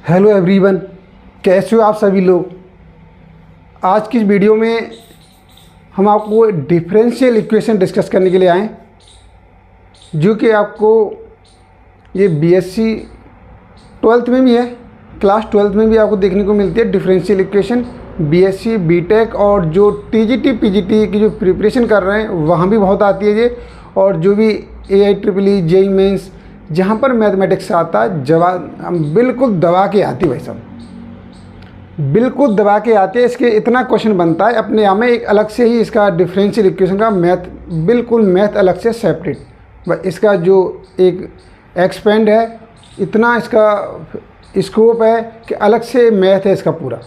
Hello everyone, कैसे हो आप सभी लोग। आज की इस वीडियो में हम आपको डिफरेंशियल इक्वेशन डिस्कस करने के लिए आए, जो कि आपको ये बीएससी 12th में भी है, क्लास 12th में भी आपको देखने को मिलती है। डिफरेंशियल इक्वेशन बीएससी, बीटेक और जो टीजीटी पीजीटी की जो प्रिपरेशन कर रहे हैं वहाँ भी बहुत आती है ये। और जो भी AIEEE, जेईई मेंस, जहाँ पर मैथमेटिक्स आता है, जवाब बिल्कुल दबा के आती है भाई साहब, बिल्कुल दबा के आती है। इसके इतना क्वेश्चन बनता है अपने आप में, एक अलग से ही इसका डिफरेंशियल इक्वेशन का मैथ, बिल्कुल मैथ अलग से सेपरेट। इसका जो एक एक्सपेंड है, इतना इसका स्कोप है कि अलग से मैथ है इसका पूरा।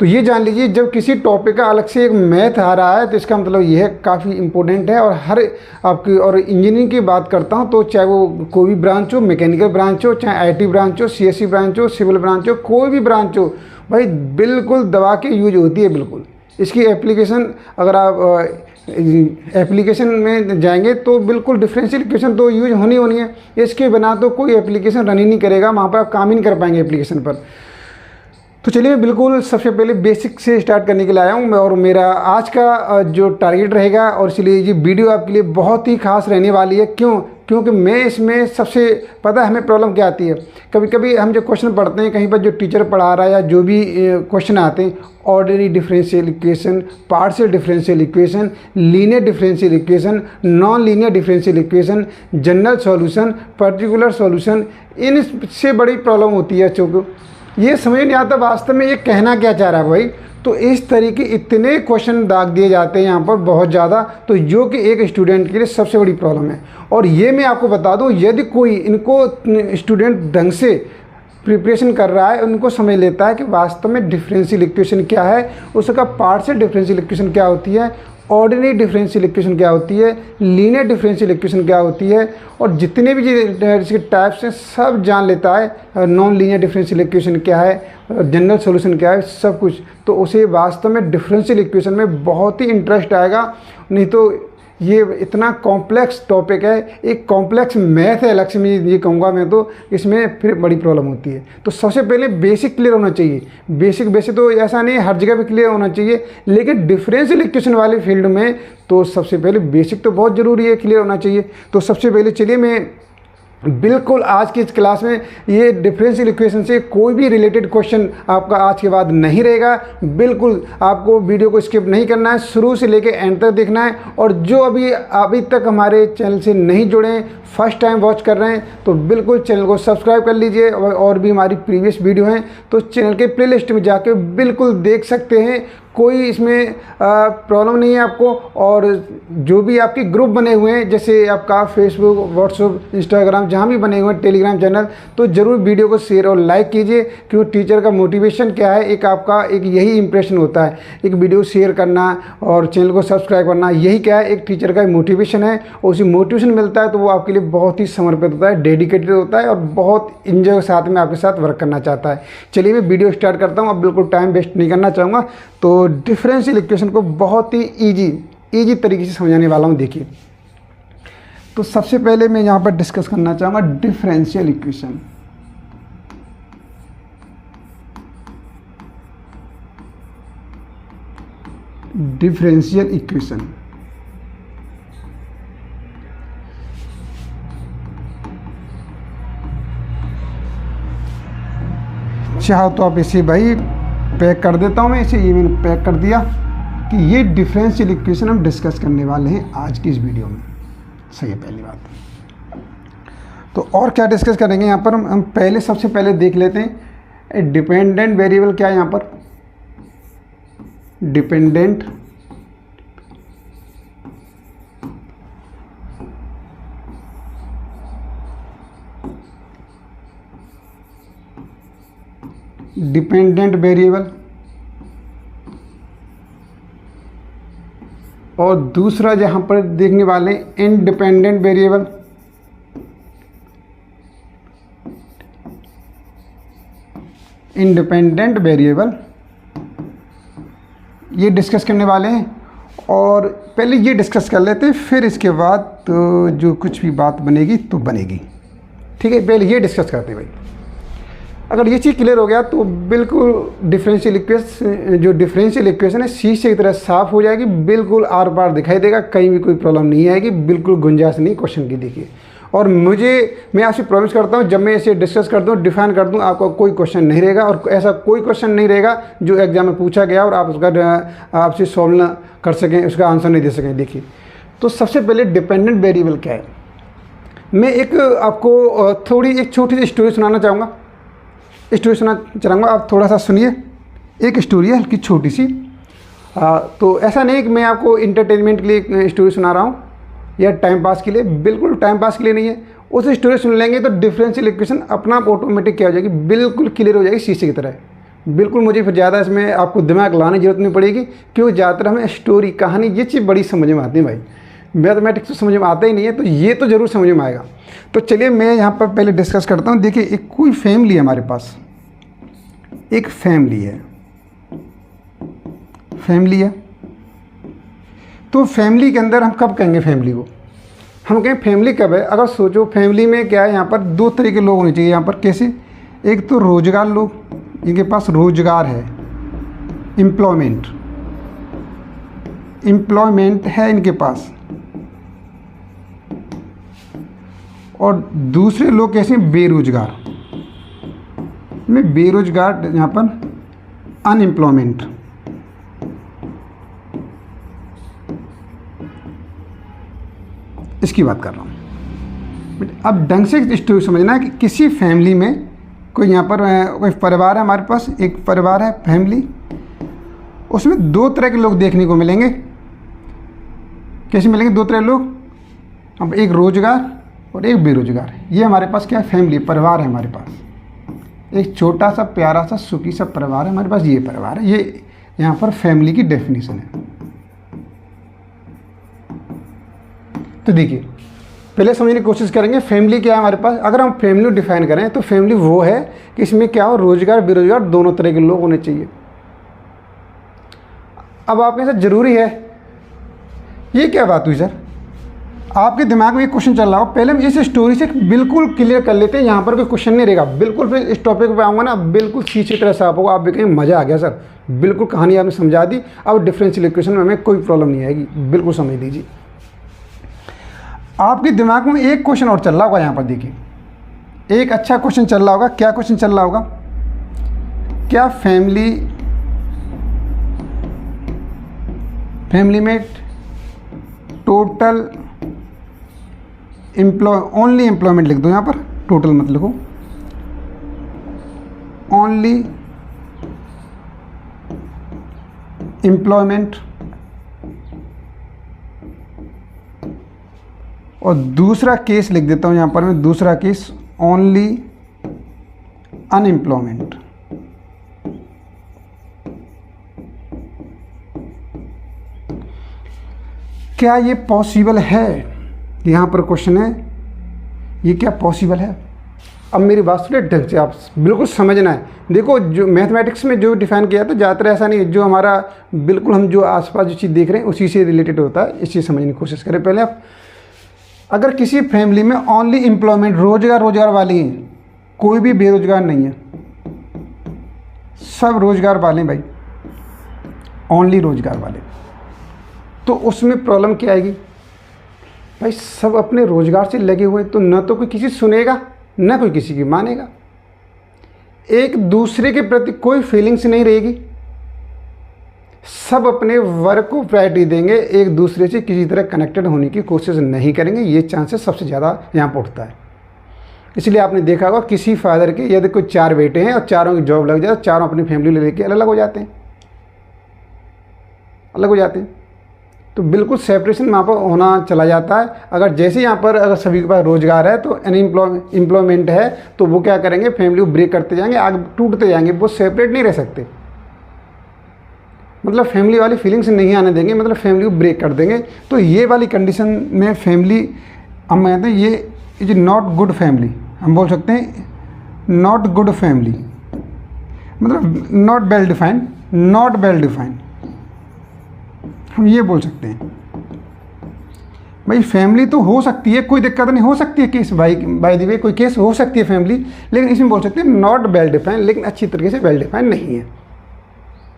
तो ये जान लीजिए, जब किसी टॉपिक का अलग से एक मैथ आ रहा है तो इसका मतलब ये है काफ़ी इम्पोर्टेंट है। और हर आपकी, और इंजीनियरिंग की बात करता हूँ तो चाहे वो कोई भी ब्रांच हो, मैकेनिकल ब्रांच हो, चाहे IT ब्रांच हो, CSE ब्रांच हो, सिविल ब्रांच हो, कोई भी ब्रांच हो भाई, बिल्कुल दबा के यूज होती है बिल्कुल। इसकी एप्लीकेशन, अगर आप एप्लीकेशन में जाएंगे तो बिल्कुल डिफरेंशियल इक्वेशन तो यूज होनी है। इसके बिना तो कोई एप्लीकेशन रन ही नहीं करेगा, वहाँ पर आप काम ही नहीं कर पाएंगे एप्लीकेशन पर। तो चलिए, बिल्कुल सबसे पहले बेसिक से स्टार्ट करने के लिए आया हूँ मैं, और मेरा आज का जो टारगेट रहेगा, और इसलिए ये वीडियो आपके लिए बहुत ही खास रहने वाली है। क्योंकि मैं इसमें सबसे पता है हमें प्रॉब्लम क्या आती है। कभी कभी हम जो क्वेश्चन पढ़ते हैं कहीं पर, जो टीचर पढ़ा रहा है या जो भी क्वेश्चन आते हैं, ordinary differential equation, partial differential equation, linear differential equation, non linear differential equation, general solution, particular solution, इनसे बड़ी प्रॉब्लम होती है बच्चों को। ये समझ नहीं आता वास्तव में ये कहना क्या चाह रहा है भाई। तो इस तरीके इतने क्वेश्चन दाग दिए जाते हैं यहाँ पर बहुत ज़्यादा, तो जो कि एक स्टूडेंट के लिए सबसे बड़ी प्रॉब्लम है। और ये मैं आपको बता दूँ, यदि कोई इनको स्टूडेंट ढंग से प्रिपरेशन कर रहा है, उनको समझ लेता है कि वास्तव में डिफरेंशियल इक्वेशन क्या है, उसका पार्शियल डिफरेंशियल इक्वेशन क्या होती है, ऑर्डिनरी डिफरेंशियल इक्वेशन क्या होती है, लीनियर डिफरेंशियल इक्वेशन क्या होती है, और जितने भी इसके टाइप्स हैं सब जान लेता है। नॉन लीनियर डिफरेंशियल इक्वेशन क्या है, जनरल सॉल्यूशन क्या है, सब कुछ। तो उसे वास्तव में डिफरेंशियल इक्वेशन में बहुत ही इंटरेस्ट आएगा। नहीं तो ये इतना कॉम्प्लेक्स टॉपिक है, एक कॉम्प्लेक्स मैथ है अलग से, मैं ये कहूँगा मैं, तो इसमें फिर बड़ी प्रॉब्लम होती है। तो सबसे पहले बेसिक क्लियर होना चाहिए। बेसिक तो ऐसा नहीं हर जगह पे क्लियर होना चाहिए, लेकिन डिफरेंशियल इक्वेशन वाले फील्ड में तो सबसे पहले बेसिक तो बहुत ज़रूरी है, क्लियर होना चाहिए। तो सबसे पहले चलिए, मैं बिल्कुल आज की इस क्लास में ये डिफरेंशियल इक्वेशन से कोई भी रिलेटेड क्वेश्चन आपका आज के बाद नहीं रहेगा। बिल्कुल आपको वीडियो को स्किप नहीं करना है, शुरू से लेकर एंड तक देखना है। और जो अभी तक हमारे चैनल से नहीं जुड़े हैं, फर्स्ट टाइम वॉच कर रहे हैं, तो बिल्कुल चैनल को सब्सक्राइब कर लीजिए। और भी हमारी प्रीवियस वीडियो हैं तो चैनल के प्लेलिस्ट में जाके बिल्कुल देख सकते हैं, कोई इसमें प्रॉब्लम नहीं है आपको। और जो भी आपके ग्रुप बने हुए हैं, जैसे आपका फेसबुक, व्हाट्सएप, इंस्टाग्राम, जहाँ भी बने हुए हैं, टेलीग्राम चैनल, तो ज़रूर वीडियो को शेयर और लाइक कीजिए। क्योंकि टीचर का मोटिवेशन क्या है, एक आपका एक यही इंप्रेशन होता है, एक वीडियो शेयर करना और चैनल को सब्सक्राइब करना, यही क्या है, एक टीचर का मोटिवेशन है। और उसी मोटिवेशन मिलता है तो वो आपके लिए बहुत ही समर्पित होता है, डेडिकेटेड होता है, और बहुत इंजॉय के साथ में आपके साथ वर्क करना चाहता है। चलिए, मैं वीडियो स्टार्ट करता हूँ। अब बिल्कुल टाइम वेस्ट नहीं करना चाहूँगा, तो डिफरेंशियल इक्वेशन को बहुत ही इजी तरीके से समझाने वाला हूँ। देखिए, तो सबसे पहले मैं यहाँ पर डिस्कस करना चाहूँगा डिफरेंशियल इक्वेशन। डिफरेंशियल इक्वेशन चाहो तो आप इसे भाई पैक कर देता हूँ मैं इसे, ये मैंने पैक कर दिया कि ये डिफरेंशियल इक्वेशन हम डिस्कस करने वाले हैं आज की इस वीडियो में। सही है, पहली बात। तो और क्या डिस्कस करेंगे यहाँ पर, हम पहले सबसे पहले देख लेते हैं डिपेंडेंट वेरिएबल क्या है यहाँ पर। डिपेंडेंट वेरिएबल, और दूसरा जहाँ पर देखने वाले इंडिपेंडेंट वेरिएबल। ये डिस्कस करने वाले हैं। और पहले ये डिस्कस कर लेते हैं, फिर इसके बाद तो जो कुछ भी बात बनेगी तो बनेगी। ठीक है, पहले ये डिस्कस करते हैं भाई। अगर ये चीज़ क्लियर हो गया तो बिल्कुल डिफरेंशियल इक्वेशन है शीशे की तरह साफ हो जाएगी, बिल्कुल आर पार दिखाई देगा, कहीं भी कोई प्रॉब्लम नहीं आएगी, बिल्कुल गुंजाइश नहीं क्वेश्चन की। देखिए, और मैं आपसे प्रॉमिस करता हूँ, जब मैं इसे डिस्कस कर दूँ, डिफाइन कर दूँ, आपको कोई क्वेश्चन नहीं रहेगा, और ऐसा कोई क्वेश्चन नहीं रहेगा जो एग्जाम में पूछा गया और आप उसका आपसे सॉल्व ना कर सकें, उसका आंसर नहीं दे सकें। देखिए, तो सबसे पहले डिपेंडेंट वेरिएबल क्या है, मैं एक आपको थोड़ी एक छोटी सी स्टोरी सुनाना चाहूँगा, स्टोरी सुनाना चाहूँगा, आप थोड़ा सा सुनिए। एक स्टोरी है हल्की छोटी सी, तो ऐसा नहीं कि मैं आपको इंटरटेनमेंट के लिए एक स्टोरी सुना रहा हूँ या टाइम पास के लिए, बिल्कुल टाइम पास के लिए नहीं है। उस स्टोरी सुन लेंगे तो डिफरेंशियल इक्वेशन अपना आप ऑटोमेटिक क्या हो जाएगी, बिल्कुल क्लियर हो जाएगी शीशे की तरह। बिल्कुल मुझे फिर ज़्यादा इसमें आपको दिमाग लाने की जरूरत नहीं पड़ेगी, क्योंकि ज़्यादातर हमें स्टोरी, कहानी, ये चीज़ बड़ी समझ में आती है भाई। मैथमेटिक्स तो समझ में आता ही नहीं है, तो ये तो ज़रूर समझ में आएगा। तो चलिए मैं यहाँ पर पहले डिस्कस करता हूँ। देखिए, एक कोई फैमिली है हमारे पास, एक फैमिली है, तो फैमिली के अंदर हम कब कहेंगे फैमिली को, हम कहें फैमिली कब है। अगर सोचो फैमिली में क्या है, यहाँ पर दो तरह के लोग होने चाहिए। यहाँ पर कैसे, एक तो रोजगार लोग, इनके पास रोजगार है, एम्प्लॉयमेंट है इनके पास, और दूसरे लोग कैसे, बेरोजगार में, बेरोजगार यहाँ पर अनएम्प्लॉयमेंट। इसकी बात कर रहा हूँ। अब ढंग से स्टोरी समझना है कि किसी फैमिली में कोई, यहाँ पर कोई परिवार है हमारे पास, एक परिवार है फैमिली, उसमें दो तरह के लोग देखने को मिलेंगे। कैसे मिलेंगे दो तरह के लोग, अब एक रोजगार और एक बेरोजगार। ये हमारे पास क्या है, फैमिली, परिवार है हमारे पास। एक छोटा सा प्यारा सा सुखी सा परिवार है हमारे पास, ये परिवार है। ये यहाँ पर फैमिली की डेफिनेशन है। तो देखिए, पहले समझने की कोशिश करेंगे फैमिली क्या है हमारे पास। अगर हम फैमिली डिफाइन करें तो फैमिली वो है कि इसमें क्या हो, रोजगार बेरोजगार दोनों तरह के लोग होने चाहिए। अब आपके साथ जरूरी है, ये क्या बात हुई सर, आपके दिमाग में एक क्वेश्चन चल रहा हो, पहले हम इस स्टोरी से बिल्कुल क्लियर कर लेते हैं। यहाँ पर कोई क्वेश्चन नहीं रहेगा, बिल्कुल फिर इस टॉपिक पे आऊँगा ना, बिल्कुल शीशे तरह साफ होगा। आप भी कहेंगे मज़ा आ गया सर, बिल्कुल कहानी आपने समझा दी, अब डिफरेंशियल इक्वेशन में हमें कोई प्रॉब्लम नहीं आएगी, बिल्कुल समझ लीजिए। आपके दिमाग में एक क्वेश्चन और चल रहा होगा, यहाँ पर देखिए, एक अच्छा क्वेश्चन चल रहा होगा। क्या क्वेश्चन चल रहा होगा, क्या फैमिली में टोटल ओनली एम्प्लॉयमेंट लिख दो, यहाँ पर टोटल मत लिखो, ओनली एम्प्लॉयमेंट, और दूसरा केस लिख देता हूँ यहाँ पर मैं, दूसरा केस ओनली अनएम्प्लॉयमेंट। क्या ये पॉसिबल है, यहाँ पर क्वेश्चन है, ये क्या पॉसिबल है। अब मेरी बात सुनिए ढंग से, आप बिल्कुल समझना है। देखो, जो मैथमेटिक्स में जो डिफाइन किया था, ज़्यादातर ऐसा नहीं है, जो हमारा बिल्कुल हम जो आसपास जो चीज़ देख रहे हैं उसी से रिलेटेड होता है। इस चीज़ समझने की कोशिश करें पहले आप। अगर किसी फैमिली में ओनली एम्प्लॉयमेंट, रोजगार वाली हैं, कोई भी बेरोजगार नहीं है, सब रोजगार वाले भाई, ओनली रोजगार वाले, तो उसमें प्रॉब्लम क्या आएगी भाई, सब अपने रोजगार से लगे हुए, तो न तो कोई किसी सुनेगा न कोई किसी की मानेगा, एक दूसरे के प्रति कोई फीलिंग्स नहीं रहेगी, सब अपने वर्क को प्रायोरिटी देंगे, एक दूसरे से किसी तरह कनेक्टेड होने की कोशिश नहीं करेंगे। ये चांसेस सबसे ज़्यादा यहाँ पर उठता है। इसलिए आपने देखा होगा किसी फादर के यदि कोई 4 बेटे हैं और चारों की जॉब लग जाए, चारों अपनी फैमिली लेके अलग हो जाते हैं, तो बिल्कुल सेपरेशन वहाँ पर होना चला जाता है। अगर जैसे यहाँ पर अगर सभी के पास रोजगार है, तो एम्प्लॉयमेंट है, तो वो क्या करेंगे, फैमिली को ब्रेक करते जाएंगे, आगे टूटते जाएंगे, वो सेपरेट नहीं रह सकते। मतलब फैमिली वाली फीलिंग्स नहीं आने देंगे, मतलब फैमिली को ब्रेक कर देंगे। तो ये वाली कंडीशन में फैमिली हम कहते हैं ये इज नॉट गुड फैमिली, हम बोल सकते हैं नॉट गुड फैमिली, मतलब नॉट वेल डिफाइंड, हम ये बोल सकते हैं। भाई फैमिली तो हो सकती है, कोई दिक्कत नहीं, हो सकती है केस, बाय द वे कोई केस हो सकती है फैमिली, लेकिन इसमें बोल सकते हैं नॉट वेल डिफाइंड, लेकिन अच्छी तरीके से वेल डिफाइंड नहीं है,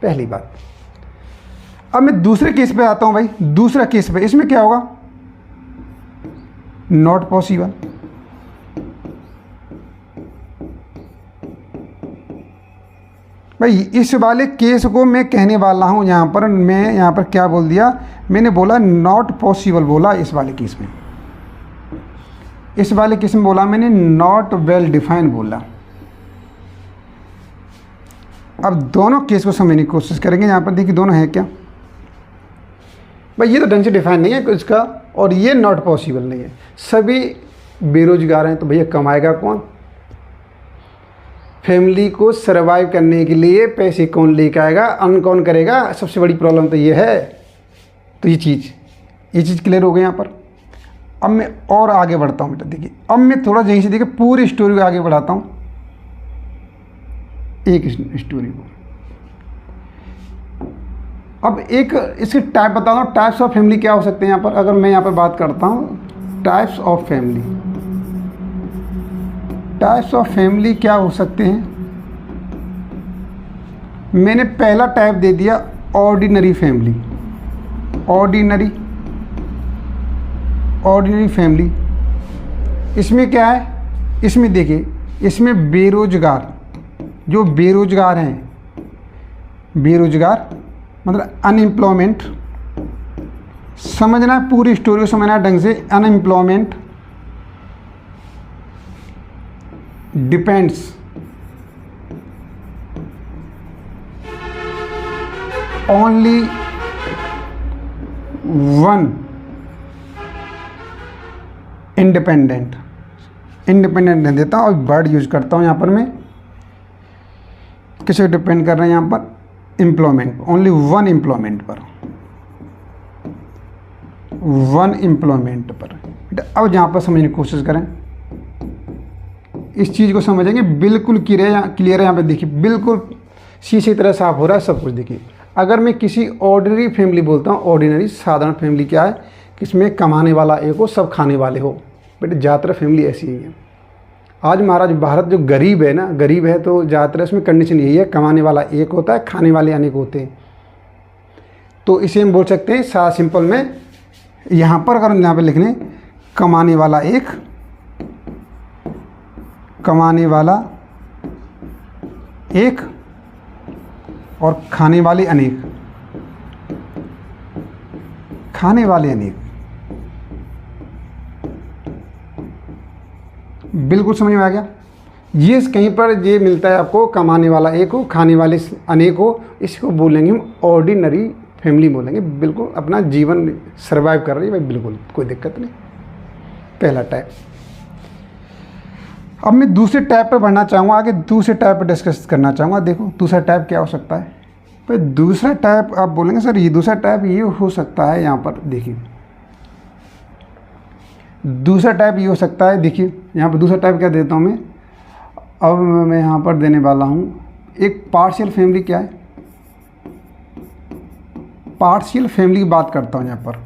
पहली बात। अब मैं दूसरे केस पे आता हूँ भाई। दूसरा केस पे इसमें क्या होगा, नॉट पॉसिबल। भाई इस वाले केस को मैं कहने वाला हूँ यहाँ पर, मैं यहाँ पर क्या बोल दिया, मैंने बोला नॉट पॉसिबल बोला इस वाले केस में। इस वाले केस में बोला मैंने नॉट वेल डिफाइंड बोला। अब दोनों केस को समझने की कोशिश करेंगे। यहाँ पर देखिए दोनों है क्या, भाई ये तो ढंग से डिफाइन नहीं है इसका, और ये नॉट पॉसिबल नहीं है। सभी बेरोजगार हैं तो भैया कमाएगा कौन, फैमिली को सरवाइव करने के लिए पैसे कौन लेकर आएगा, अर्न कौन करेगा, सबसे बड़ी प्रॉब्लम तो ये है। तो ये चीज़ क्लियर हो गई यहाँ पर। अब मैं और आगे बढ़ता हूँ बेटा, देखिए अब मैं थोड़ा यहीं से देखिए पूरी स्टोरी को आगे बढ़ाता हूँ, एक स्टोरी को। अब एक इसके टाइप बताता हूँ, टाइप्स ऑफ फैमिली क्या हो सकते हैं यहाँ पर। अगर मैं यहाँ पर बात करता हूँ types of family, types of family क्या हो सकते हैं, मैंने पहला टाइप दे दिया ऑर्डिनरी फैमिली। ऑर्डिनरी फैमिली, इसमें क्या है, इसमें देखिए, इसमें बेरोजगार, जो बेरोजगार हैं, बेरोजगार मतलब अनएम्प्लॉयमेंट, समझना है पूरी स्टोरी को, समझना है ढंग से। Unemployment depends only one independent नहीं देता और वर्ड यूज करता हूँ यहाँ पर मैं, किसे डिपेंड कर रहे हैं यहाँ पर, एम्प्लॉयमेंट, ओनली वन एम्प्लॉयमेंट पर, वन एम्प्लॉयमेंट पर। अब यहाँ पर समझने की कोशिश करें, इस चीज़ को समझेंगे, बिल्कुल क्लियर है यहाँ पे। देखिए बिल्कुल शीशे की तरह साफ हो रहा है सब कुछ। देखिए अगर मैं किसी ऑर्डिनरी फैमिली बोलता हूँ, ऑर्डिनरी साधारण फैमिली क्या है, किसमें कमाने वाला एक हो, सब खाने वाले हो। बेटे ज़्यादातर फैमिली ऐसी ही है। आज महाराज भारत जो गरीब है ना, गरीब है तो ज़्यादातर इसमें कंडीशन यही है, कमाने वाला एक होता है, खाने वाले अनेक होते हैं। तो इसे हम बोल सकते हैं सारा सिंपल में, यहाँ पर अगर यहाँ पर लिख लें कमाने वाला एक, कमाने वाला एक और खाने वाले अनेक, खाने वाले अनेक। बिल्कुल समझ में आ गया। ये कहीं पर ये मिलता है आपको, कमाने वाला एक हो, खाने वाले अनेक हो, इसको बोलेंगे हम ऑर्डिनरी फैमिली बोलेंगे। बिल्कुल अपना जीवन सर्वाइव कर रही है भाई, बिल्कुल कोई दिक्कत नहीं। पहला टाइप। अब मैं दूसरे टाइप पर बढ़ना चाहूँगा, आगे दूसरे टाइप पर डिस्कस करना चाहूँगा। देखो दूसरा टाइप क्या हो सकता है भाई। दूसरा टाइप आप बोलेंगे सर ये दूसरा टाइप ये हो सकता है, यहाँ पर देखिए दूसरा टाइप ये हो सकता है। देखिए यहाँ पर दूसरा टाइप क्या देता हूँ मैं, अब मैं यहाँ पर देने वाला हूँ एक पार्शियल फैमिली। क्या है, पार्शियल फैमिली की बात करता हूँ यहाँ पर।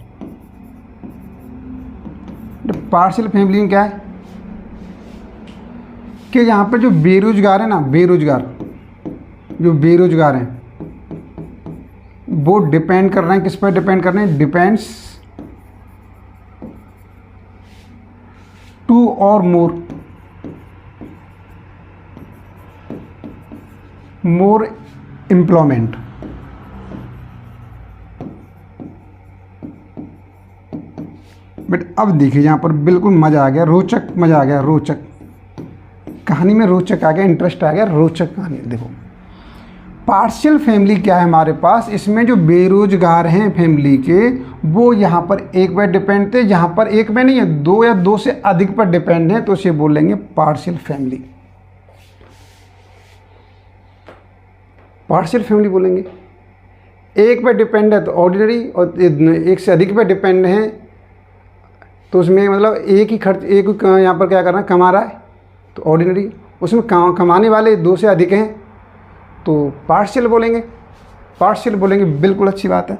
पार्शियल फैमिली में क्या है कि यहाँ पर जो बेरोजगार है ना, बेरोजगार जो बेरोजगार हैं वो डिपेंड कर रहे हैं, किस पर डिपेंड कर रहे हैं, डिपेंड्स टू और मोर एम्प्लॉयमेंट। बट अब देखिए यहाँ पर बिल्कुल मज़ा आ गया, रोचक मज़ा आ गया, रोचक कहानी में रोचक आ गया, इंटरेस्ट आ गया, रोचक कहानी। देखो पार्शियल फैमिली क्या है हमारे पास, इसमें जो बेरोजगार हैं फैमिली के वो यहाँ पर एक पर डिपेंड थे, यहाँ पर एक पे नहीं है, दो या दो से अधिक पर डिपेंड है, तो इसे बोलेंगे पार्शियल फैमिली। पार्शियल फैमिली बोलेंगे। एक पर डिपेंड है तो ऑर्डिनरी, और एक से अधिक पर डिपेंड है तो उसमें मतलब एक ही खर्च, एक यहाँ पर क्या कर रहा है, कमा रहा है तो ऑर्डिनरी। उसमें कमाने वाले दो से अधिक हैं तो पार्शियल बोलेंगे, पार्शियल बोलेंगे। बिल्कुल अच्छी बात है।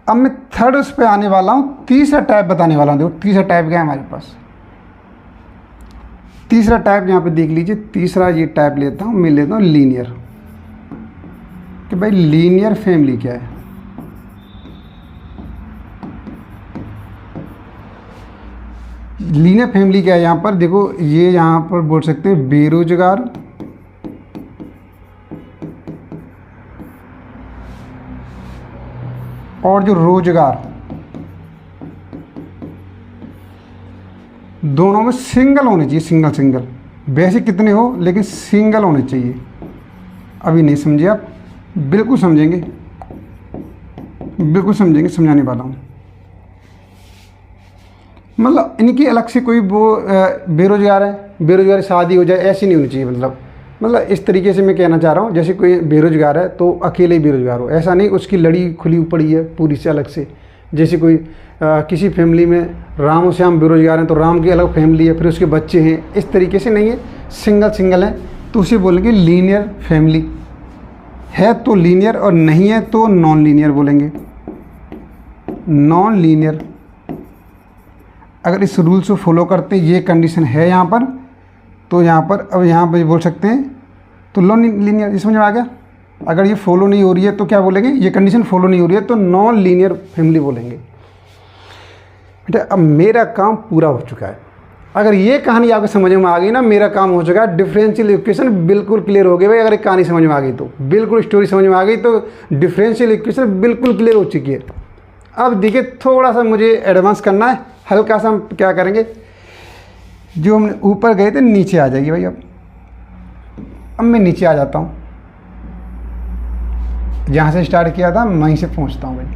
अब मैं थर्ड उस पे आने वाला हूँ, तीसरा टाइप बताने वाला हूँ। देखो तीसरा टाइप क्या है हमारे पास। तीसरा टाइप यहाँ पे देख लीजिए, तीसरा ये टाइप लेता हूँ, मैं लेता हूँ लीनियर, कि भाई लीनियर फैमिली क्या है। लीनियर फैमिली क्या है, यहाँ पर देखो ये यहाँ पर बोल सकते हैं बेरोजगार और जो रोजगार, दोनों में सिंगल होने चाहिए, सिंगल सिंगल। वैसे कितने हो लेकिन सिंगल होने चाहिए। अभी नहीं समझे आप, बिल्कुल समझेंगे, बिल्कुल समझेंगे, समझाने वाला हूँ। मतलब इनकी अलग से कोई वो बेरोजगार है, बेरोजगार शादी हो जाए ऐसी नहीं होनी चाहिए। मतलब इस तरीके से मैं कहना चाह रहा हूँ, जैसे कोई बेरोजगार है तो अकेले ही बेरोजगार हो, ऐसा नहीं, उसकी लड़ी खुली पड़ी है पूरी से अलग से। जैसे कोई किसी फैमिली में राम और श्याम बेरोजगार हैं तो राम की अलग फैमिली है, फिर उसके बच्चे हैं, इस तरीके से नहीं है, सिंगल सिंगल है, तो उसे बोलेंगे लीनियर फैमिली। है तो लीनियर और नहीं है तो नॉन लीनियर बोलेंगे, नॉन लीनियर। अगर इस रूल को फॉलो करते ये कंडीशन है यहाँ पर, तो यहाँ पर अब यहाँ पर बोल सकते हैं तो नॉन लीनियर। समझ में आ गया। अगर ये फॉलो नहीं हो रही है तो क्या बोलेंगे, ये कंडीशन फॉलो नहीं हो रही है तो नॉन लीनियर फैमिली बोलेंगे। बेटा अब मेरा काम पूरा हो चुका है। अगर ये कहानी आपको समझ में आ गई ना, मेरा काम हो चुका है। डिफरेंशियल इक्वेशन बिल्कुल क्लियर हो गई भाई। अगर एक कहानी समझ में आ गई तो, बिल्कुल स्टोरी समझ में आ गई तो डिफरेंशियल इक्वेशन बिल्कुल क्लियर हो चुकी है। अब देखिए थोड़ा सा मुझे एडवांस करना है, हल्का सा हम क्या करेंगे, जो हमने ऊपर गए थे नीचे आ जाइए भाई। अब मैं नीचे आ जाता हूँ, जहाँ से स्टार्ट किया था वहीं से पहुँचता हूँ भाई।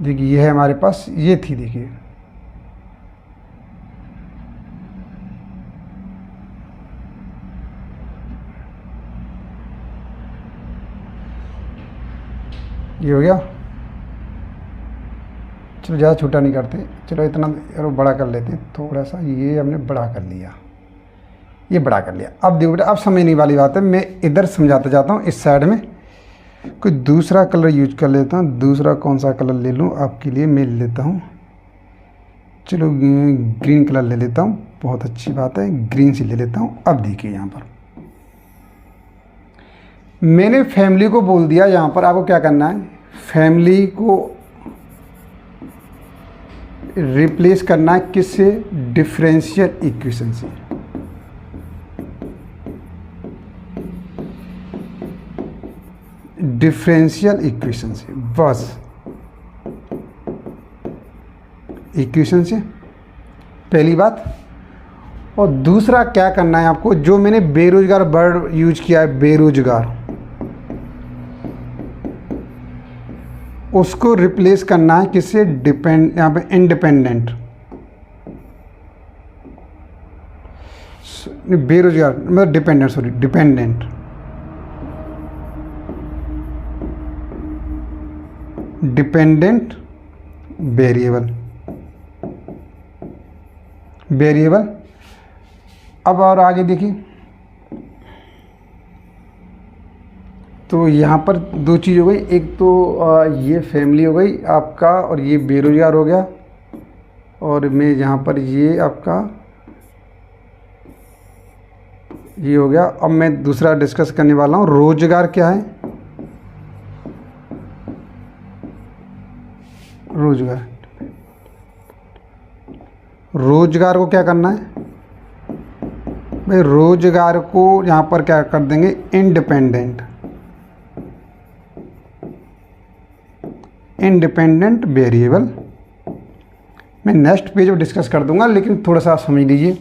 देखिए ये है हमारे पास, ये थी, देखिए ये हो गया। चलो ज़्यादा छोटा नहीं करते, चलो इतना बड़ा कर लेते हैं थोड़ा सा। ये हमने बड़ा कर लिया, ये बड़ा कर लिया। अब देखो बेटा, अब समझने वाली बात है, मैं इधर समझाता जाता हूँ। इस साइड में कोई दूसरा कलर यूज कर लेता हूँ। दूसरा कौन सा कलर ले लूँ आपके लिए, मैं ले लेता हूँ, चलो ग्रीन कलर ले लेता हूँ। बहुत अच्छी बात है, ग्रीन से ले लेता हूँ। अब देखिए यहाँ पर मैंने फैमिली को बोल दिया। यहाँ पर आपको क्या करना है, फैमिली को रिप्लेस करना है किससे, डिफरेंशियल इक्वेशन से। डिफरेंशियल इक्वेशन से, बस इक्वेशन से पहली बात। और दूसरा क्या करना है आपको, जो मैंने बेरोजगार वर्ड यूज किया है, बेरोजगार, उसको रिप्लेस करना है किससे, डिपेंड, यहाँ पे इंडिपेंडेंट। बेरोजगार मतलब dependent, sorry dependent, dependent variable, variable. अब और आगे देखिए, तो यहाँ पर दो चीज़ हो गई। एक तो ये फैमिली हो गई आपका, और ये बेरोजगार हो गया। और मैं यहाँ पर ये आपका ये हो गया। अब मैं दूसरा डिस्कस करने वाला हूँ, रोजगार क्या है। रोजगार, रोजगार को क्या करना है भाई, रोजगार को यहाँ पर क्या कर देंगे, इंडिपेंडेंट, इंडिपेंडेंट वेरिएबल। मैं नेक्स्ट पेज पर डिस्कस कर दूंगा, लेकिन थोड़ा सा आप समझ लीजिए।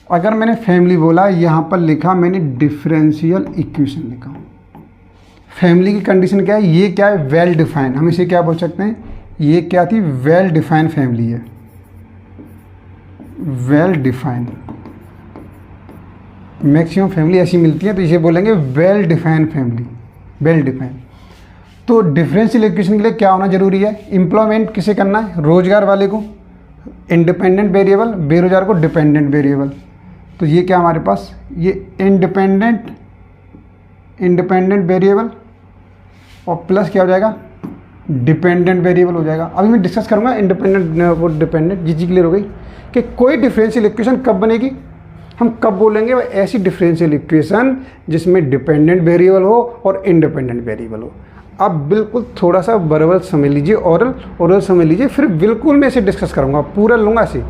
अगर मैंने फैमिली बोला, यहाँ पर लिखा मैंने डिफरेंशियल इक्वेशन लिखा। फैमिली की कंडीशन क्या है, ये क्या है, वेल डिफाइंड। हम इसे क्या बोल सकते हैं, ये क्या थी, वेल डिफाइंड फैमिली है, वेल डिफाइंड। मैक्सिमम फैमिली ऐसी मिलती है, तो इसे बोलेंगे well defined family, well defined. तो डिफरेंशियल इक्वेशन के लिए क्या होना जरूरी है, एम्प्लॉयमेंट किसे करना है, रोजगार वाले को इंडिपेंडेंट वेरिएबल, बेरोजगार को डिपेंडेंट वेरिएबल। तो ये क्या हमारे पास, ये इंडिपेंडेंट वेरिएबल और प्लस क्या हो जाएगा, डिपेंडेंट वेरिएबल हो जाएगा। अभी मैं डिस्कस करूँगा इंडिपेंडेंट वो डिपेंडेंट। ये चीज़ क्लियर हो गई कि कोई डिफरेंशियल इक्वेशन कब बनेगी, हम कब बोलेंगे वह ऐसी डिफरेंशियल इक्वेशन जिसमें डिपेंडेंट वेरिएबल हो और इंडिपेंडेंट वेरिएबल हो। अब बिल्कुल थोड़ा सा बराबर समझ लीजिए, ओरल समझ लीजिए, फिर बिल्कुल मैं इसे डिस्कस करूँगा, पूरा लूँगा इसे।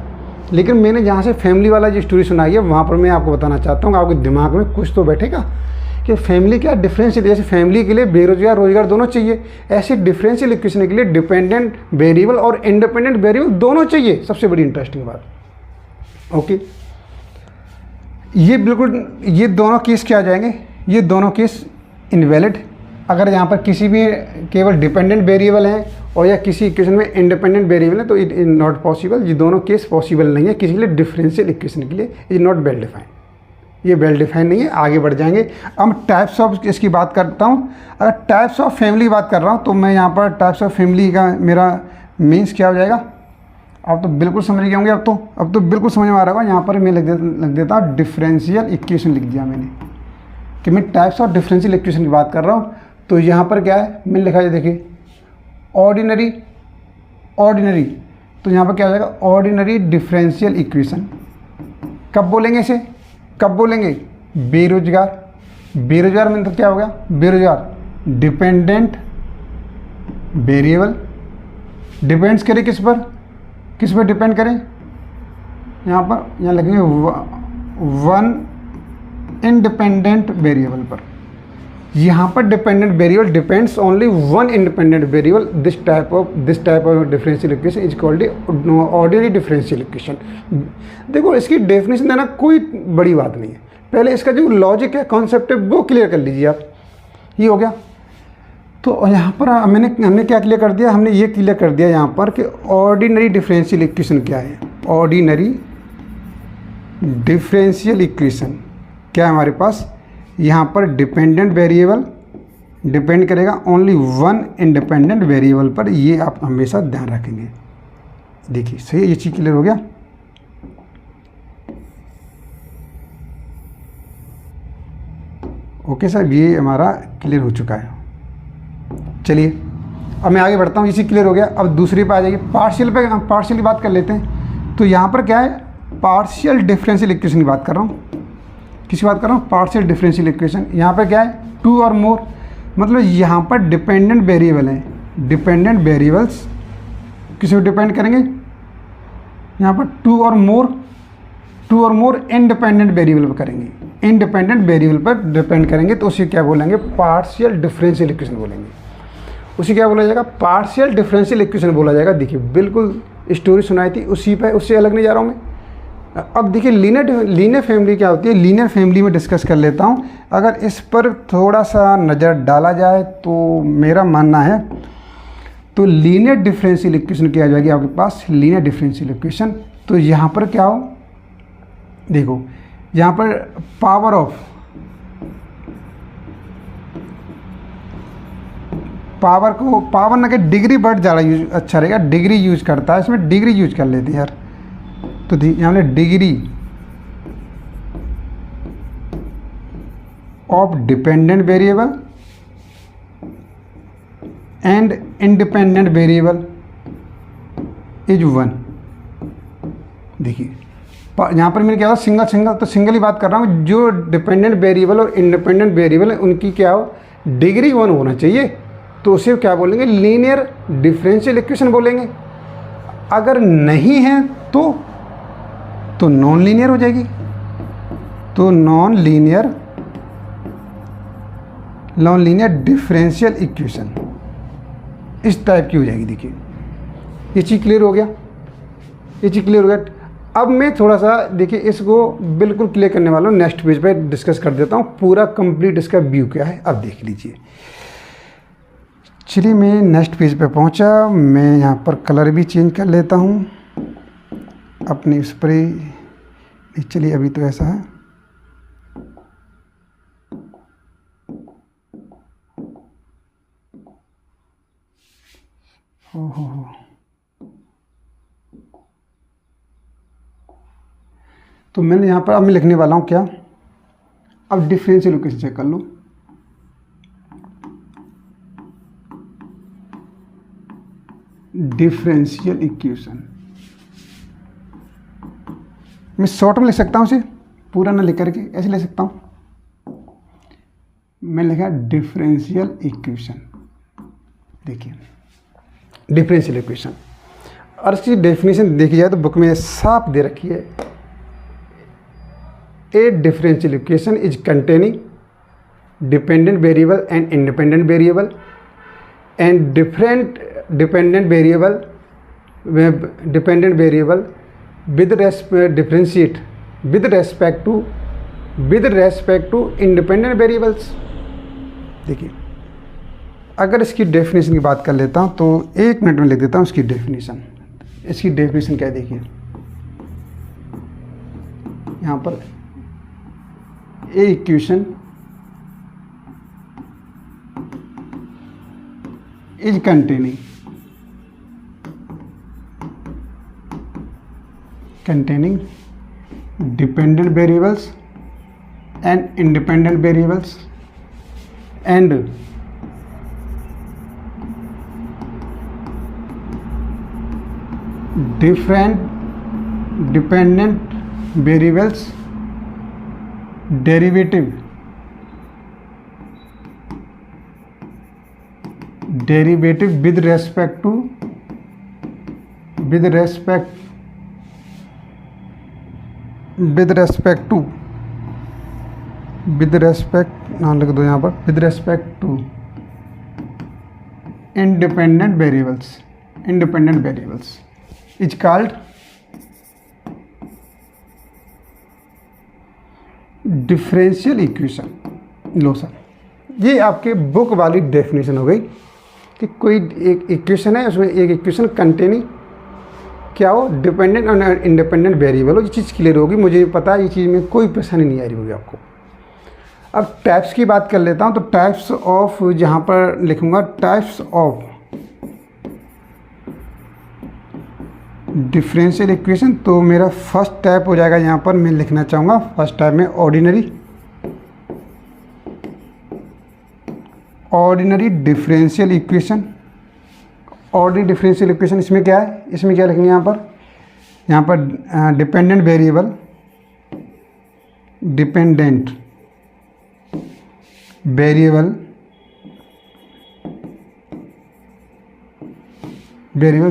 लेकिन मैंने जहाँ से फैमिली वाला जो स्टोरी सुनाई है वहाँ पर मैं आपको बताना चाहता हूँ, आपके दिमाग में कुछ तो बैठेगा कि फैमिली क्या डिफरेंशियल, जैसे फैमिली के लिए बेरोजगार रोजगार दोनों चाहिए, ऐसे डिफरेंशियल इक्वेशन के लिए डिपेंडेंट वेरिएबल और इंडिपेंडेंट वेरिएबल दोनों चाहिए। सबसे बड़ी इंटरेस्टिंग बात, ओके। ये बिल्कुल, ये दोनों केस क्या आ जाएंगे, ये दोनों केस इनवैलिड। अगर यहाँ पर किसी भी केवल डिपेंडेंट वेरिएबल हैं और या किसी इक्वेशन में इंडिपेंडेंट वेरिएबल है तो इट इज नॉट पॉसिबल। ये दोनों केस पॉसिबल नहीं है किसी के लिए डिफरेंशियल इक्वेशन के लिए, इज नॉट वेल डिफाइंड, ये वेल डिफाइंड नहीं है। आगे बढ़ जाएंगे। अब टाइप्स ऑफ इसकी बात करता हूँ। अगर टाइप्स ऑफ फैमिली बात कर रहा हूँ तो मैं यहाँ पर टाइप्स ऑफ फैमिली का मेरा मीन्स क्या हो जाएगा, आप तो बिल्कुल समझ गए होंगे। अब तो बिल्कुल समझ में आ रहा होगा। यहाँ पर मैं लिख देता हूँ डिफरेंशियल इक्वेशन लिख दिया मैंने कि मैं टाइप्स ऑफ डिफरेंशियल इक्वेशन की बात कर रहा हूँ। तो यहाँ पर क्या है, मैंने लिखा है, देखिए ऑर्डिनरी, तो यहाँ पर क्या हो जाएगा, ऑर्डिनरी डिफरेंशियल इक्वेशन। कब बोलेंगे इसे, कब बोलेंगे, बेरोजगार मतलब क्या हो गया, बेरोजगार डिपेंडेंट वेरिएबल, डिपेंड्स करे किस पर डिपेंड करें, यहाँ लगेंगे वन इंडिपेंडेंट वेरिएबल पर। यहाँ पर dependent variable depends only one independent variable. This type of differential equation is called ordinary differential equation. देखो इसकी डेफिनेशन देना कोई बड़ी बात नहीं है, पहले इसका जो लॉजिक है, कॉन्सेप्ट है, वो क्लियर कर लीजिए आप। ये हो गया। तो यहाँ पर हमने क्या क्लियर कर दिया, हमने ये क्लियर कर दिया यहाँ पर कि ऑर्डिनरी डिफरेंशियल इक्वेशन क्या है। ऑर्डिनरी डिफरेंशियल इक्वेशन क्या है हमारे पास, यहाँ पर डिपेंडेंट वेरिएबल डिपेंड करेगा ओनली वन इंडिपेंडेंट वेरिएबल पर। ये आप हमेशा ध्यान रखेंगे। देखिए सही, ये चीज़ क्लियर हो गया। ओके सर, ये हमारा क्लियर हो चुका है। चलिए अब मैं आगे बढ़ता हूँ। इसी क्लियर हो गया। अब दूसरी पे आ जाएगी, पार्शियल की बात कर लेते हैं। तो यहाँ पर क्या है, पार्शियल डिफरेंशियल इक्वेशन की बात कर रहा हूँ। किसकी बात कर रहा हूँ, पार्शियल डिफरेंशियल इक्वेशन। यहाँ पर क्या है, टू और मोर, मतलब यहाँ पर डिपेंडेंट वेरिएबल हैं, डिपेंडेंट वेरिएबल्स किस पे डिपेंड करेंगे, यहाँ पर टू और मोर इंडिपेंडेंट वेरिएबल पर करेंगे, इंडिपेंडेंट वेरिएबल पर डिपेंड करेंगे। तो उसे क्या बोलेंगे, पार्शियल डिफरेंशियल इक्वेशन बोलेंगे। उसे क्या बोला जाएगा, पार्शियल डिफरेंशियल इक्वेशन बोला जाएगा। देखिए बिल्कुल स्टोरी सुनाई थी उसी पे, उससे अलग नहीं जा रहा हूँ मैं। अब देखिए लीनियर फैमिली क्या होती है, लीनियर फैमिली में डिस्कस कर लेता हूँ। अगर इस पर थोड़ा सा नज़र डाला जाए तो मेरा मानना है तो लीनियर डिफरेंशियल इक्वेशन क्या आ जाएगी आपके पास, लीनियर डिफरेंशियल इक्वेशन। तो यहाँ पर क्या हो, देखो यहाँ पर पावर ना कि डिग्री वर्ड ज़्यादा यूज अच्छा रहेगा, डिग्री यूज करता है, इसमें डिग्री यूज कर लेते हैं यार। तो यहाँ पे degree of dependent variable and independent variable is 1। देखिए यहाँ पर मैंने क्या था, सिंगल, तो सिंगल ही बात कर रहा हूँ। जो डिपेंडेंट वेरिएबल और इंडिपेंडेंट वेरिएबल है उनकी क्या हो, डिग्री 1 होना चाहिए। तो उसे क्या बोलेंगे, लीनियर डिफरेंशियल इक्वेशन बोलेंगे। अगर नहीं है तो नॉन लीनियर हो जाएगी। तो नॉन लीनियर डिफरेंशियल इक्वेशन इस टाइप की हो जाएगी। देखिए ये चीज़ क्लियर हो गया, ये चीज़ क्लियर हो गया। अब मैं थोड़ा सा देखिए इसको बिल्कुल क्लियर करने वाला हूँ, नेक्स्ट पेज पे डिस्कस कर देता हूँ पूरा कंप्लीट इसका व्यू क्या है। अब देख लीजिए, चलिए मैं नेक्स्ट पेज पे पहुँचा। मैं यहाँ पर कलर भी चेंज कर लेता हूँ अपनी उस पर ही। चलिए अभी तो ऐसा है, तो मैंने यहाँ पर अब मैं लिखने वाला हूँ क्या, अब डिफरेंशियल इक्वेशन चेक कर लो। डिफरेंशियल इक्वेशन मैं शॉर्ट में लिख सकता हूँ, इसे पूरा ना लिख करके ऐसे लिख सकता हूँ। मैं लिखा डिफरेंशियल इक्वेशन। देखिए डिफरेंशियल इक्वेशन, और इसकी डेफिनेशन देखी जाए तो बुक में साफ दे रखी है। ए differential equation is containing dependent variable and independent variable and different dependent variable with differentiate with respect to independent variables। देखिए अगर इसकी डेफिनेशन की बात कर लेता हूँ तो 1 मिनट में लिख देता हूँ इसकी डेफिनेशन। इसकी डेफिनेशन क्या है देखिए, यहाँ पर a equation is containing dependent variables and independent variables and different dependent variables derivative with respect to ना लिख दो यहाँ पर, with respect to independent variables is called differential equation. Low sir, ये आपके बुक वाली डेफिनेशन हो गई कि कोई एक इक्वेशन है, उसमें एक इक्वेशन कंटेनिंग क्या हो, डिपेंडेंट और इंडिपेंडेंट वेरिएबल हो। ये चीज़ क्लियर होगी, मुझे पता है ये चीज़ में कोई परेशानी नहीं आ रही होगी आपको। अब टाइप्स की बात कर लेता हूँ, तो टाइप्स ऑफ जहाँ पर लिखूँगा टाइप्स ऑफ डिफरेंशियल इक्वेशन, तो मेरा फर्स्ट टाइप हो जाएगा, यहाँ पर मैं लिखना चाहूँगा फर्स्ट टाइप में ordinary differential equation. Ordinary differential equation इसमें क्या है, इसमें क्या लिखेंगे यहाँ पर dependent variable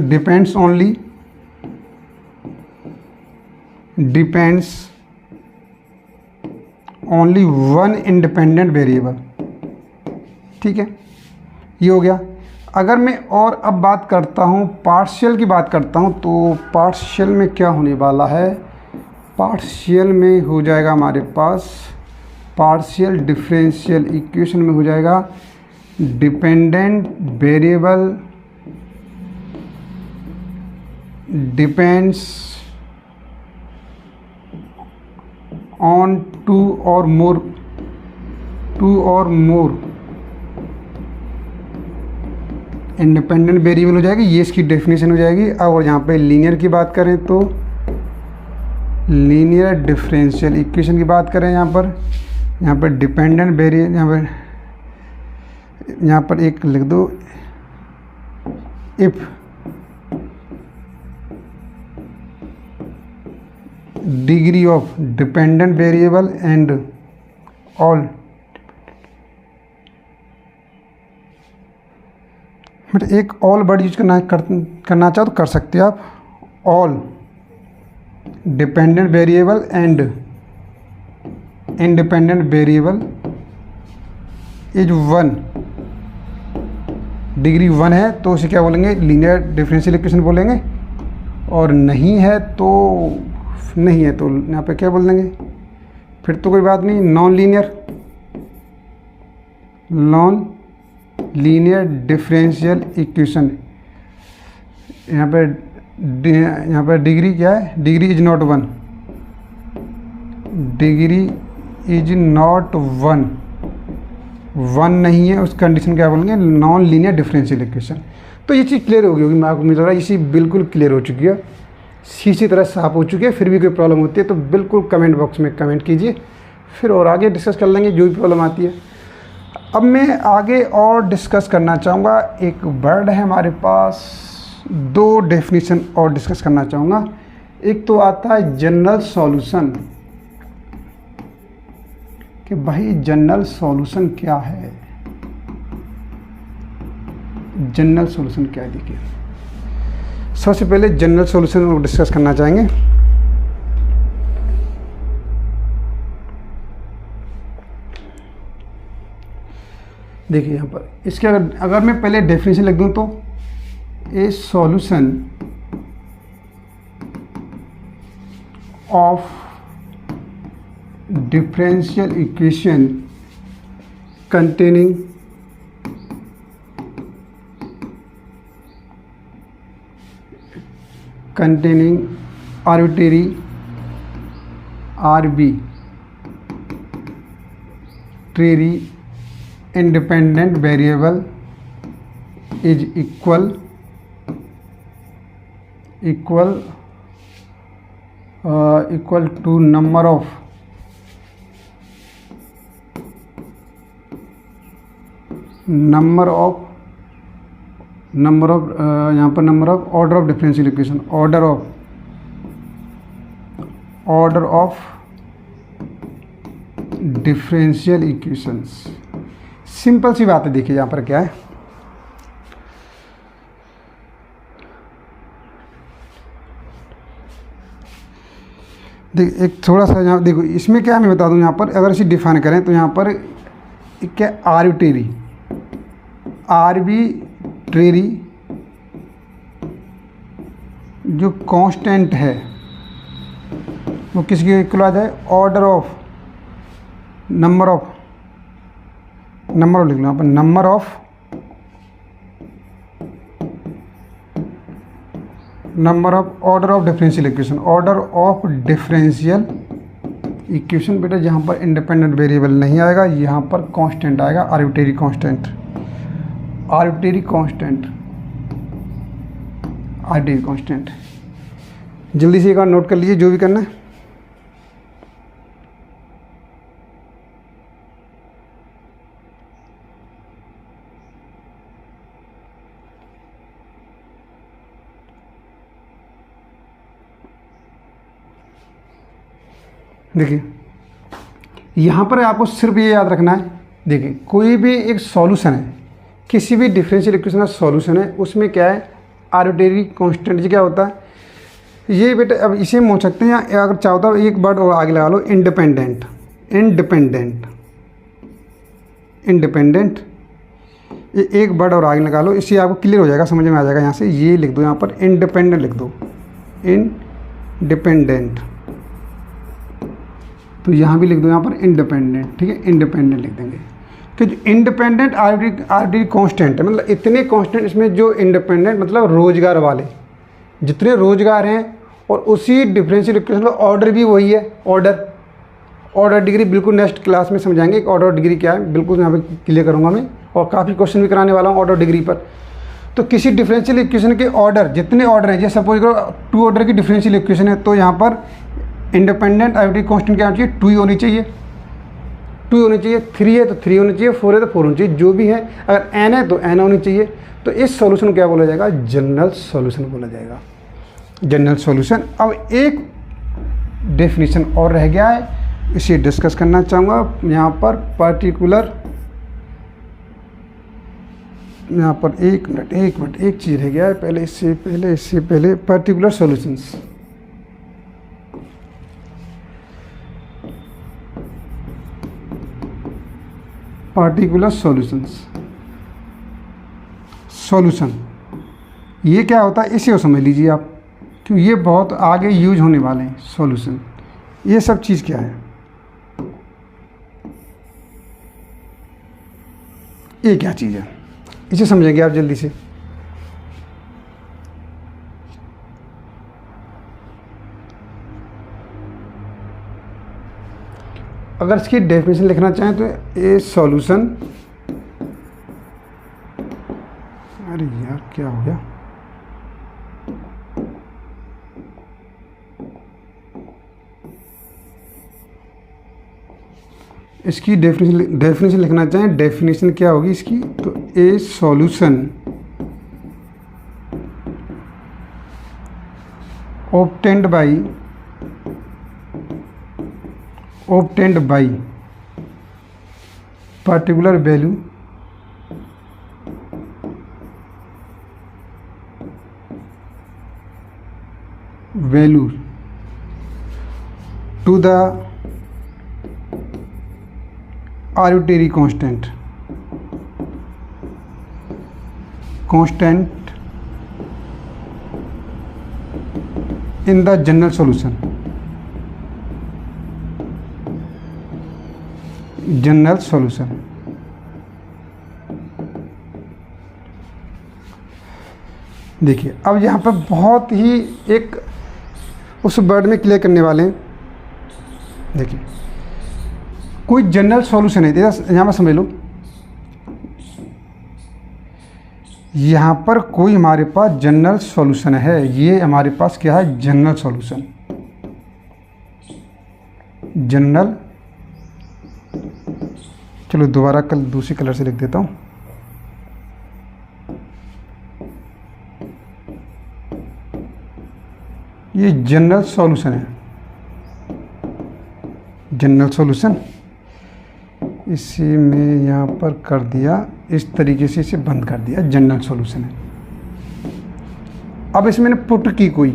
depends only one independent variable. ठीक है, ये हो गया। अगर मैं और अब बात करता हूँ पार्शियल की बात करता हूँ, तो पार्शियल में क्या होने वाला है, पार्शियल में हो जाएगा हमारे पास पार्शियल डिफरेंशियल इक्वेशन में हो जाएगा dependent variable depends on two और मोर इंडिपेंडेंट वेरिएबल हो जाएगी। ये इसकी डेफिनेशन हो जाएगी। और यहाँ पे लीनियर की बात करें तो लीनियर डिफरेंशियल इक्वेशन की बात करें, यहाँ पर डिपेंडेंट वेरिएबल, यहाँ पर एक लिख दो, if degree of dependent variable and all, मतलब एक ऑल वर्ड यूज करना चाहो तो कर सकते हो आप। All dependent variable and independent variable is 1, degree 1 है तो उसे क्या बोलेंगे, लीनियर डिफरेंशियल इक्वेशन बोलेंगे। और नहीं है तो यहाँ पे क्या बोल देंगे, फिर तो कोई बात नहीं, नॉन लीनियर डिफरेंशियल इक्वेशन। यहाँ पर डिग्री क्या है, degree is not 1, degree is not 1 नहीं है, उस कंडीशन क्या बोलेंगे, नॉन लीनियर डिफरेंशियल इक्वेशन। तो ये चीज़ क्लियर होगी, मैं आपको मुझे लग रहा है ये चीज़ बिल्कुल क्लियर हो चुकी है। सी तरह साफ हो चुकी है, फिर भी कोई प्रॉब्लम होती है तो बिल्कुल कमेंट बॉक्स में कमेंट कीजिए, फिर और आगे डिस्कस कर लेंगे जो भी प्रॉब्लम आती है। अब मैं आगे और डिस्कस करना चाहूँगा, एक वर्ड है हमारे पास, 2 डेफिनेशन और डिस्कस करना चाहूँगा। एक तो आता है जनरल सॉल्यूशन, कि भाई जनरल सॉल्यूशन क्या है, जनरल सॉल्यूशन क्या है। देखिए सबसे पहले जनरल सॉल्यूशन को डिस्कस करना चाहेंगे। देखिए यहाँ पर इसके अगर मैं पहले डेफिनेशन लिख दूँ तो ए solution of differential equation containing arbitrary independent variable is equal to number of यहाँ पर number of order of differential equation, order of differential equations. Simple सी बात है। देखिए यहाँ पर क्या है, एक थोड़ा सा यहाँ देखो, इसमें क्या मैं बता दूँ, यहाँ पर अगर इसे डिफाइन करें तो यहाँ पर क्या आर्बिट्रेरी जो कांस्टेंट है वो किसके इक्वल आ जाए, ऑर्डर ऑफ नंबर ऑफ लिख लो यहाँ पर, number of order of differential equation. बेटा जहाँ पर इंडिपेंडेंट वेरिएबल नहीं आएगा, यहाँ पर कांस्टेंट आएगा, आर्बिट्रेरी कांस्टेंट। जल्दी से एक बार नोट कर लीजिए जो भी करना है। देखिए यहाँ पर आपको सिर्फ ये याद रखना है, देखिए कोई भी एक सॉल्यूशन है, किसी भी डिफरेंशियल इक्वेशन का सॉल्यूशन है, उसमें क्या है, आर्बिट्रेरी कांस्टेंट। जी क्या होता है ये बेटा, अब इसे मोड़ सकते हैं, या अगर चाहो तो एक वर्ड और आगे लगा लो, इंडिपेंडेंट। ये एक वर्ड और आगे लगा लो, इससे आपको क्लियर हो जाएगा, समझ में आ जाएगा। यहाँ से ये लिख दो, यहाँ पर इंडिपेंडेंट लिख दो, इंडिपेंडेंट। तो यहाँ भी लिख दो यहाँ पर इंडिपेंडेंट, ठीक है, इंडिपेंडेंट लिख देंगे कि जो इंडिपेंडेंट आर्बिट्रेरी कांस्टेंट है, मतलब इतने कांस्टेंट इसमें जो इंडिपेंडेंट मतलब रोजगार वाले, जितने रोजगार हैं, और उसी डिफरेंशियल इक्वेशन का ऑर्डर भी वही है, ऑर्डर डिग्री बिल्कुल नेक्स्ट क्लास में समझाएंगे कि ऑर्डर डिग्री क्या है, बिल्कुल यहाँ पे क्लियर करूँगा मैं, और काफ़ी क्वेश्चन भी कराने वाला हूँ ऑर्डर डिग्री पर। तो किसी डिफरेंशियल इक्वेशन के ऑर्डर, जितने ऑर्डर हैं, जैसे सपोज करो 2 ऑर्डर की डिफरेंशियल इक्वेशन है, तो यहाँ पर इंडिपेंडेंट आर्बिट्रेरी कांस्टेंट क्या होनी चाहिए, 2 ही होनी चाहिए, 3 है तो 3 होनी चाहिए, 4 है तो 4 होनी चाहिए, जो भी है। अगर n है तो n होनी चाहिए। तो इस सॉल्यूशन को क्या बोला जाएगा, जनरल सॉल्यूशन बोला जाएगा, जनरल सॉल्यूशन। अब एक डेफिनेशन और रह गया है, इसे डिस्कस करना चाहूँगा यहाँ पर, पर्टिकुलर, यहाँ पर एक मिनट एक चीज़ रह गया है, इससे पहले पर्टिकुलर सॉल्यूशंस। पार्टिकुलर सॉल्यूशन ये क्या होता है, इसे समझ लीजिए आप, क्योंकि ये बहुत आगे यूज होने वाले हैं। सॉल्यूशन ये सब चीज़ क्या है, ये क्या चीज़ है, इसे समझेंगे आप जल्दी से। अगर इसकी डेफिनेशन लिखना चाहें तो ए सॉल्यूशन, अरे यार क्या हो गया, इसकी डेफिनेशन लिखना चाहें, डेफिनेशन क्या होगी इसकी, तो ए solution obtained by particular value to the arbitrary constant in the general solution. देखिए अब यहाँ पर बहुत ही एक उस वर्ड में क्लियर करने वाले हैं। देखिए कोई जनरल सॉल्यूशन है, यहाँ पर समझ लो, यहाँ पर कोई हमारे पास जनरल सॉल्यूशन है। ये हमारे पास क्या है, जनरल सॉल्यूशन। जनरल, चलो दोबारा कल दूसरे कलर से लिख देता हूँ। ये जनरल सॉल्यूशन है, जनरल सॉल्यूशन। इसी में यहाँ पर कर दिया, इस तरीके से इसे बंद कर दिया, जनरल सॉल्यूशन है। अब इसमें मैंने पुट की कोई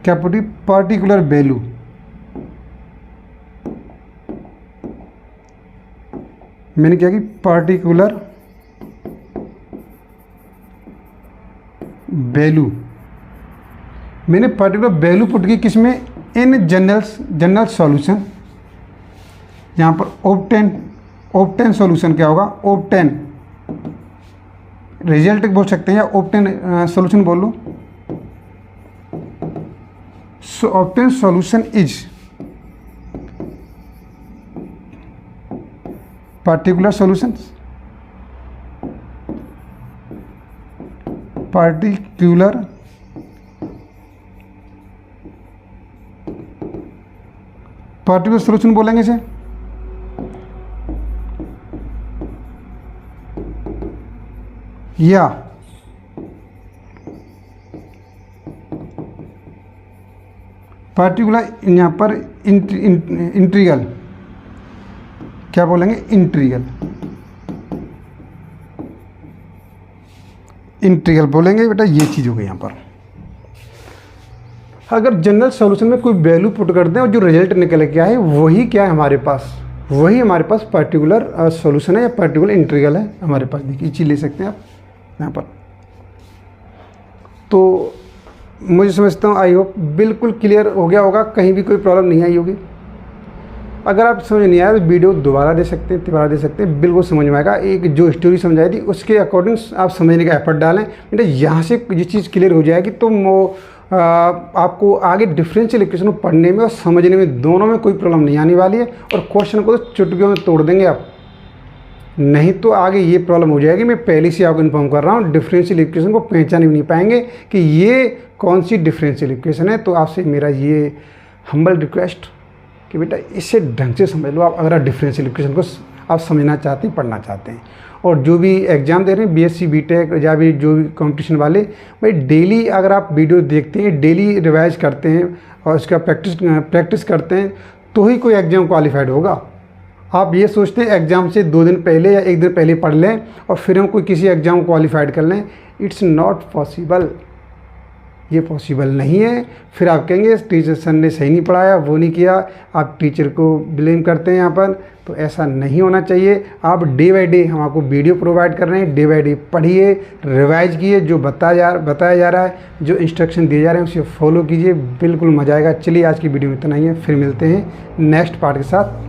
क्या पुटी, पर्टिकुलर वैल्यू। मैंने क्या की, पर्टिकुलर वैल्यू। मैंने पर्टिकुलर वैल्यू पुट की किसमें, इन जनरल सॉल्यूशन। यहाँ पर ऑब्टेन सॉल्यूशन क्या होगा, ऑब्टेन रिजल्ट बोल सकते हैं या ऑब्टेन सॉल्यूशन बोल लो। So obtain solution is particular solution, particular solution बोलेंगे इसे। या पर्टिकुलर, यहाँ पर इंटीग्रल क्या बोलेंगे, इंटीग्रल बोलेंगे बेटा। ये चीज़ हो गई यहाँ पर। अगर जनरल सॉल्यूशन में कोई वैल्यू पुट करते हैं और जो रिजल्ट निकल के आए वही क्या है हमारे पास, वही हमारे पास पर्टिकुलर सॉल्यूशन है या पर्टिकुलर इंटीग्रल है हमारे पास। देखिए ये चीज़ ले सकते हैं आप यहाँ पर। तो मुझे समझता हूँ, आई होप बिल्कुल क्लियर हो गया होगा, कहीं भी कोई प्रॉब्लम नहीं आई होगी। अगर आप समझ नहीं आया तो वीडियो दोबारा दे सकते हैं, तिबारा दे सकते हैं, बिल्कुल समझ में आएगा। एक जो स्टोरी समझाई थी उसके अकॉर्डिंग आप समझने का एफर्ट डालें बेटा। यहाँ से ये चीज़ क्लियर हो जाएगी तो आपको आगे डिफरेंशियल इक्वेशन को पढ़ने में और समझने में दोनों में कोई प्रॉब्लम नहीं आने वाली है। और क्वेश्चन को तो चुटकियों में तोड़ देंगे आप, नहीं तो आगे ये प्रॉब्लम हो जाएगी। मैं पहले से आपको इन्फॉर्म कर रहा हूँ, डिफरेंशियल इक्वेशन को पहचान भी नहीं पाएंगे कि ये कौन सी डिफरेंशियल इक्वेशन है। तो आपसे मेरा ये हम्बल रिक्वेस्ट कि बेटा इसे ढंग से समझ लो आप, अगर आप डिफरेंशियल इक्वेशन को आप समझना चाहते हैं, पढ़ना चाहते हैं। और जो भी एग्ज़ाम दे रहे हैं बीएससी बीटेक या भी जो भी कंपटीशन वाले, भाई डेली अगर आप वीडियो देखते हैं, डेली रिवाइज करते हैं और उसका प्रैक्टिस करते हैं तो ही कोई एग्ज़ाम क्वालिफाइड होगा। आप ये सोचते हैं एग्ज़ाम से 2 दिन पहले या 1 दिन पहले पढ़ लें और फिर हम कोई किसी एग्ज़ाम को क्वालिफाइड कर लें, इट्स नॉट पॉसिबल। ये पॉसिबल नहीं है। फिर आप कहेंगे टीचर सर ने सही नहीं पढ़ाया, वो नहीं किया, आप टीचर को ब्लेम करते हैं यहाँ पर। तो ऐसा नहीं होना चाहिए। आप डे बाय डे हम आपको वीडियो प्रोवाइड कर रहे हैं, डे बाय डे पढ़िए, रिवाइज कीजिए, जो बताया जा रहा है, जो इंस्ट्रक्शन दिए जा रहे हैं उसे फॉलो कीजिए, बिल्कुल मज़ा आएगा। चलिए आज की वीडियो में इतना ही है, फिर मिलते हैं नेक्स्ट पार्ट के साथ।